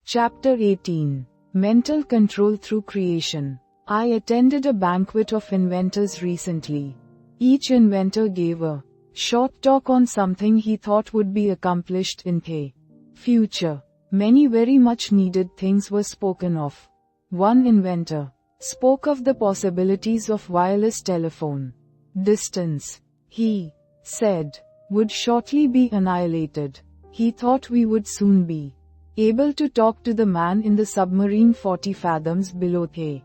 Chapter 18. Mental Control Through Creation. I attended a banquet of inventors recently. Each inventor gave a short talk on something he thought would be accomplished in the future. Many very much needed things were spoken of. One inventor spoke of the possibilities of wireless telephone. Distance, he said, would shortly be annihilated. He thought we would soon be able to talk to the man in the submarine 40 fathoms below the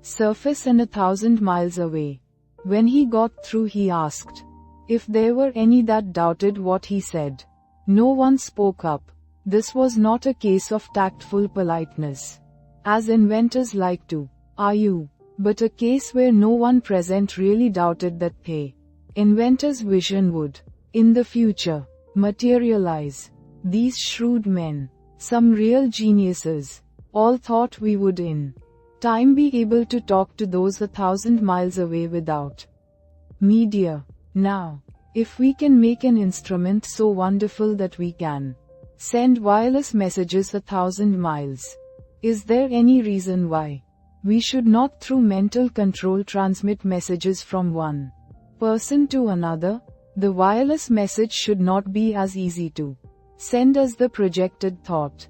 surface and 1,000 miles away. When he got through, he asked if there were any that doubted what he said. No one spoke up. This was not a case of tactful politeness, as inventors like to argue, but a case where no one present really doubted that the inventor's vision would, in the future, materialize. These shrewd men, some real geniuses, all thought we would in time be able to talk to those 1,000 miles away without media. Now, if we can make an instrument so wonderful that we can send wireless messages 1,000 miles, is there any reason why we should not through mental control transmit messages from one person to another? The wireless message should not be as easy to send as the projected thought.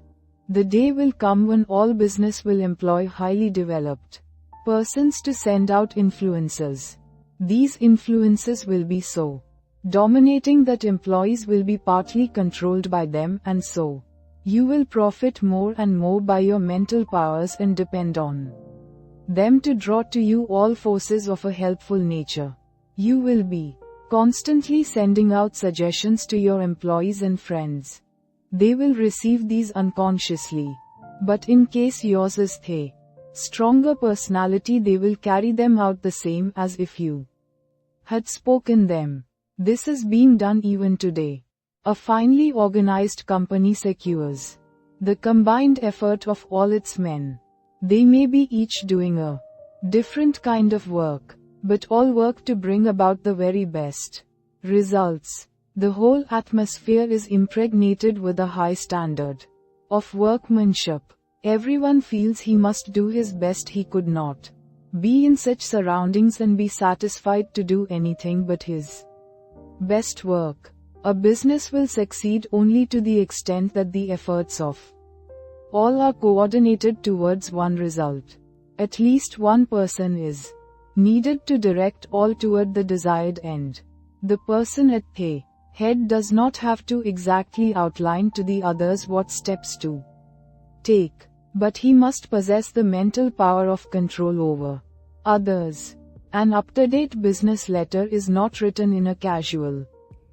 The day will come when all business will employ highly developed persons to send out influences. These influences will be so dominating that employees will be partly controlled by them, and so you will profit more and more by your mental powers and depend on them to draw to you all forces of a helpful nature. You will be constantly sending out suggestions to your employees and friends. They will receive these unconsciously. But in case yours is the stronger personality, they will carry them out the same as if you had spoken them. This is being done even today. A finely organized company secures the combined effort of all its men. They may be each doing a different kind of work, but all work to bring about the very best results. The whole atmosphere is impregnated with a high standard of workmanship. Everyone feels he must do his best. He could not be in such surroundings and be satisfied to do anything but his best work. A business will succeed only to the extent that the efforts of all are coordinated towards one result. At least one person is needed to direct all toward the desired end. The person at the head does not have to exactly outline to the others what steps to take, but he must possess the mental power of control over others. An up-to-date business letter is not written in a casual,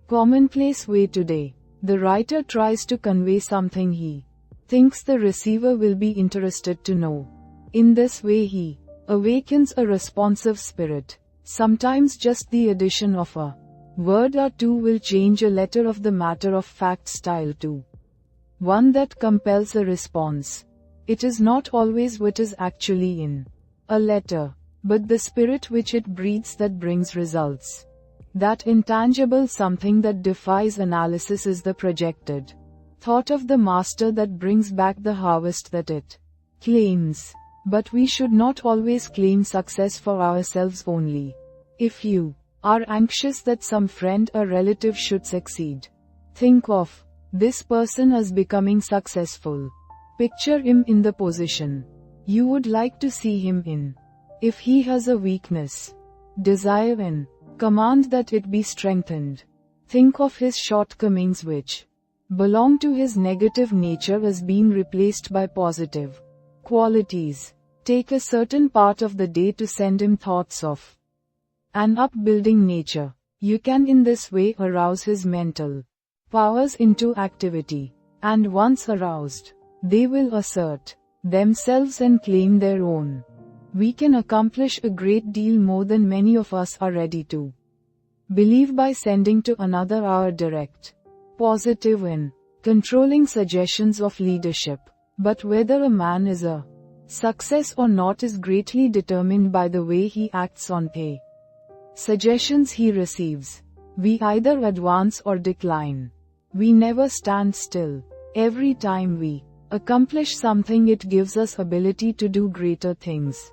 commonplace way today. The writer tries to convey something he thinks the receiver will be interested to know. In this way he awakens a responsive spirit. Sometimes just the addition of a word or two will change a letter of the matter-of-fact style to one that compels a response. It is not always what is actually in a letter, but the spirit which it breathes that brings results. That intangible something that defies analysis is the projected thought of the master that brings back the harvest that it claims. But we should not always claim success for ourselves only. If you are anxious that some friend or relative should succeed, think of this person as becoming successful. Picture him in the position you would like to see him in. If he has a weakness, desire and command that it be strengthened. Think of his shortcomings which belong to his negative nature as being replaced by positive qualities. Take a certain part of the day to send him thoughts of an upbuilding nature. You can in this way arouse his mental powers into activity, and once aroused, they will assert themselves and claim their own. We can accomplish a great deal more than many of us are ready to believe by sending to another our direct, positive and controlling suggestions of leadership. But whether a man is a success or not is greatly determined by the way he acts on the suggestions he receives. We either advance or decline. We never stand still. Every time we accomplish something, it gives us ability to do greater things.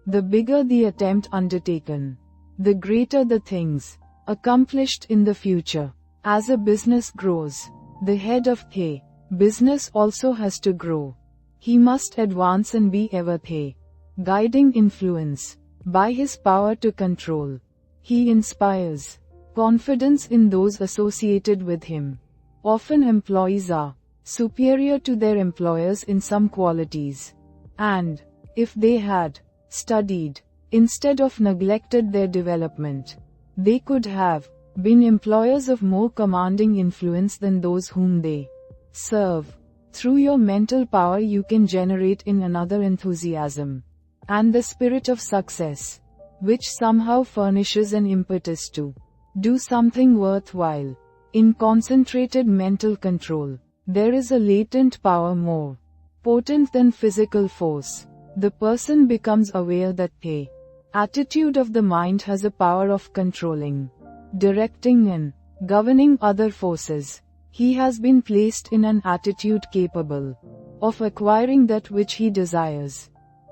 The bigger the attempt undertaken, the greater the things accomplished in the future. As a business grows, the head of the business also has to grow. He must advance and be ever the guiding influence. By his power to control, he inspires confidence in those associated with him. Often employees are superior to their employers in some qualities, and if they had studied instead of neglected their development, they could have been employers of more commanding influence than those whom they serve. Through your mental power you can generate in another enthusiasm and the spirit of success, which somehow furnishes an impetus to do something worthwhile. In concentrated mental control, there is a latent power more potent than physical force. The person becomes aware that the attitude of the mind has a power of controlling, directing and governing other forces. He has been placed in an attitude capable of acquiring that which he desires.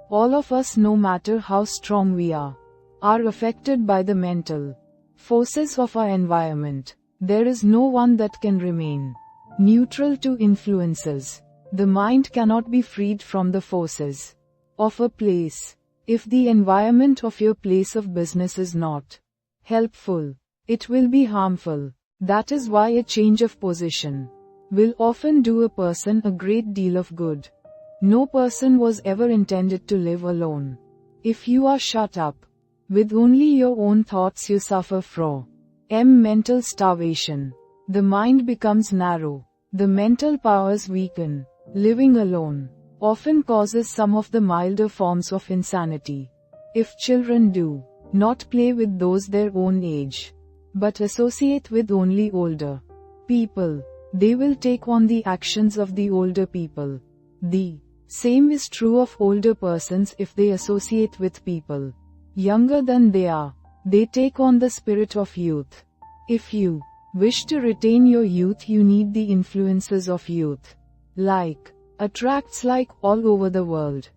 All of us, no matter how strong we are affected by the mental forces of our environment. There is no one that can remain neutral to influences. The mind cannot be freed from the forces of a place. If the environment of your place of business is not helpful, it will be harmful. That is why a change of position will often do a person a great deal of good. No person was ever intended to live alone. If you are shut up with only your own thoughts, you suffer from mental starvation. The mind becomes narrow. The mental powers weaken. Living alone often causes some of the milder forms of insanity. If children do not play with those their own age, but associate with only older people, they will take on the actions of the older people. The same is true of older persons. If they associate with people younger than they are, they take on the spirit of youth. If you wish to retain your youth, you need the influences of youth. Like attracts like all over the world.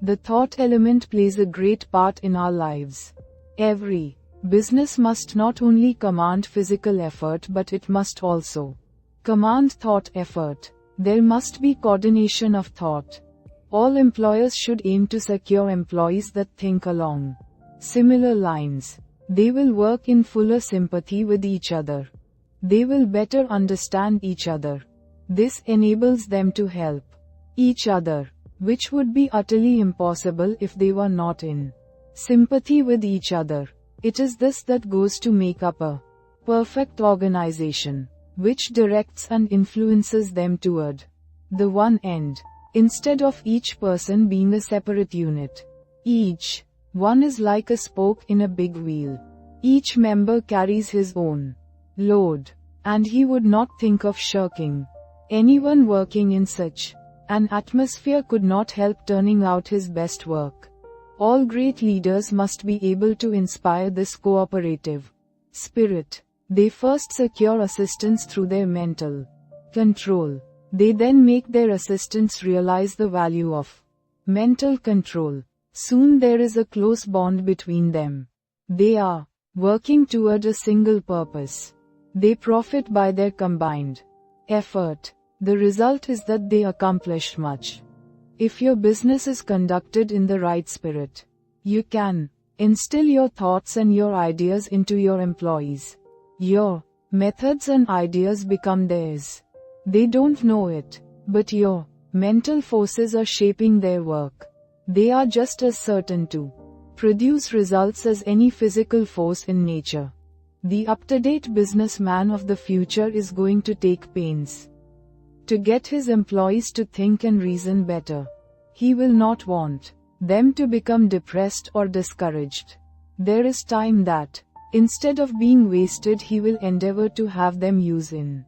The thought element plays a great part in our lives. Every business must not only command physical effort, but it must also command thought effort. There must be coordination of thought. All employers should aim to secure employees that think along similar lines. They will work in fuller sympathy with each other. They will better understand each other. This enables them to help each other, which would be utterly impossible if they were not in sympathy with each other. It is this that goes to make up a perfect organization, which directs and influences them toward the one end, instead of each person being a separate unit. Each one is like a spoke in a big wheel. Each member carries his own load, and he would not think of shirking. Anyone working in such an atmosphere could not help turning out his best work. All great leaders must be able to inspire this cooperative spirit. They first secure assistance through their mental control. They then make their assistants realize the value of mental control. Soon there is a close bond between them. They are working toward a single purpose. They profit by their combined effort. The result is that they accomplish much. If your business is conducted in the right spirit, you can instill your thoughts and your ideas into your employees. Your methods and ideas become theirs. They don't know it, but your mental forces are shaping their work. They are just as certain to produce results as any physical force in nature. The up-to-date businessman of the future is going to take pains to get his employees to think and reason better. He will not want them to become depressed or discouraged. There is time that, instead of being wasted, he will endeavor to have them use in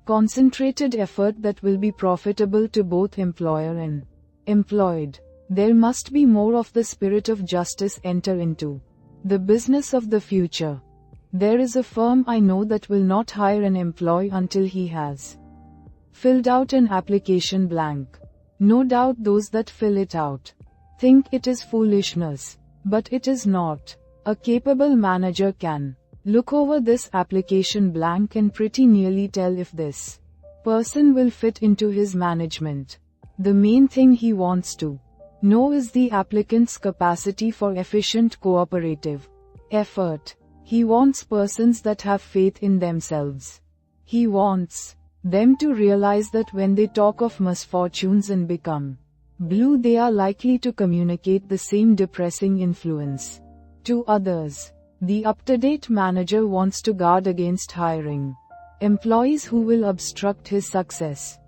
concentrated effort that will be profitable to both employer and employed. There must be more of the spirit of justice enter into the business of the future. There is a firm I know that will not hire an employee until he has filled out an application blank. No doubt those that fill it out think it is foolishness, but it is not. A capable manager can look over this application blank and pretty nearly tell if this person will fit into his management. The main thing he wants to know is the applicant's capacity for efficient cooperative effort. He wants persons that have faith in themselves. He wants them to realize that when they talk of misfortunes and become blue, they are likely to communicate the same depressing influence to others. The up-to-date manager wants to guard against hiring employees who will obstruct his success.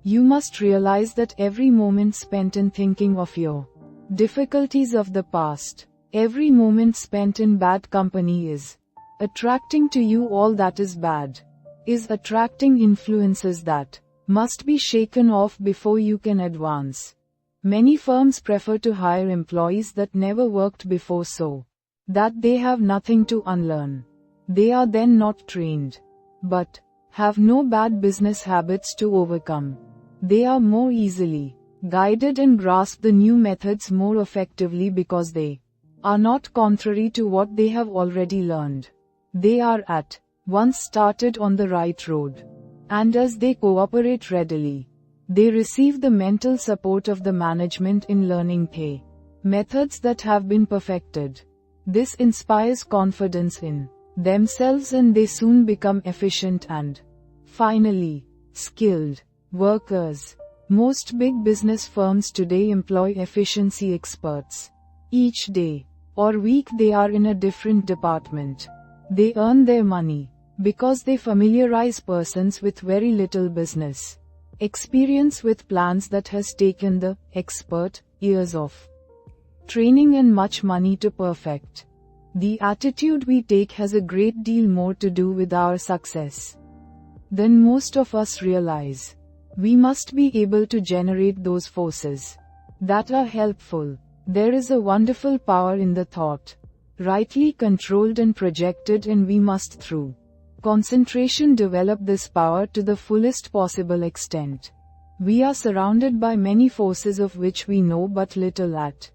You must realize that every moment spent in thinking of your difficulties of the past, every moment spent in bad company is attracting to you all that is bad, is attracting influences that must be shaken off before you can advance. Many firms prefer to hire employees that never worked before so that they have nothing to unlearn. They are then not trained, but have no bad business habits to overcome. They are more easily guided and grasp the new methods more effectively because they are not contrary to what they have already learned. They are at once started on the right road. And as they cooperate readily, they receive the mental support of the management in learning the methods that have been perfected. This inspires confidence in themselves and they soon become efficient and, finally, skilled workers. Most big business firms today employ efficiency experts. Each day or week they are in a different department. They earn their money because they familiarize persons with very little business experience with plans that has taken the expert years of training and much money to perfect. The attitude we take has a great deal more to do with our success than most of us realize. We must be able to generate those forces that are helpful. There is a wonderful power in the thought, rightly controlled and projected, and we must through concentration develop this power to the fullest possible extent. We are surrounded by many forces of which we know but little at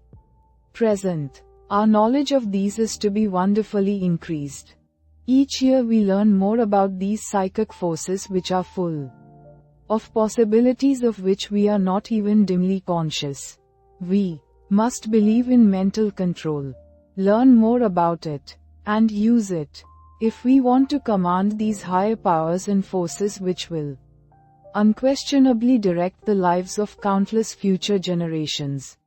present. Our knowledge of these is to be wonderfully increased. Each year we learn more about these psychic forces which are full of possibilities of which we are not even dimly conscious. We must believe in mental control, learn more about it, and use it, if we want to command these higher powers and forces which will unquestionably direct the lives of countless future generations.